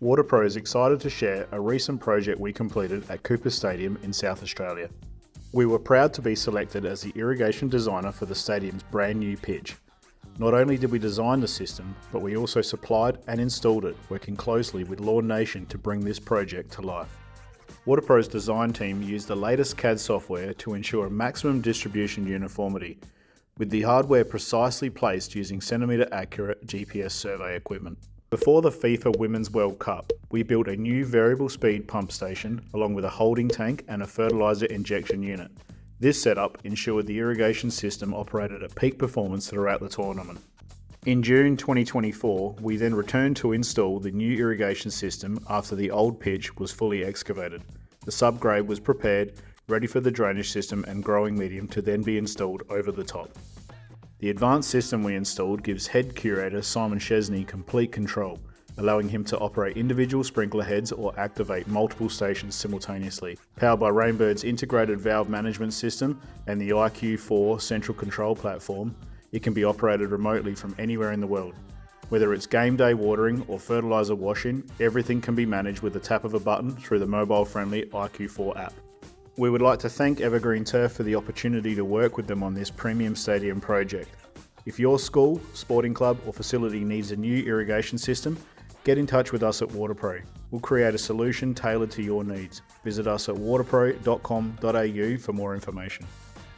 Waterpro is excited to share a recent project we completed at Hindmarsh Stadium in South Australia. We were proud to be selected as the irrigation designer for the stadium's brand new pitch. Not only did we design the system, but we also supplied and installed it, working closely with Lawn Nation to bring this project to life. Waterpro's design team used the latest CAD software to ensure maximum distribution uniformity, with the hardware precisely placed using centimetre accurate GPS survey equipment. Before the FIFA Women's World Cup, we built a new variable speed pump station along with a holding tank and a fertiliser injection unit. This setup ensured the irrigation system operated at peak performance throughout the tournament. In June 2024, we then returned to install the new irrigation system after the old pitch was fully excavated. The subgrade was prepared, ready for the drainage system and growing medium to then be installed over the top. The advanced system we installed gives head curator Simon Chesney complete control, allowing him to operate individual sprinkler heads or activate multiple stations simultaneously. Powered by Rainbird's integrated valve management system and the IQ4 central control platform, it can be operated remotely from anywhere in the world. Whether it's game day watering or fertiliser washing, everything can be managed with the tap of a button through the mobile-friendly IQ4 app. We would like to thank Evergreen Turf for the opportunity to work with them on this premium stadium project. If your school, sporting club or facility needs a new irrigation system, get in touch with us at Waterpro. We'll create a solution tailored to your needs. Visit us at waterpro.com.au for more information.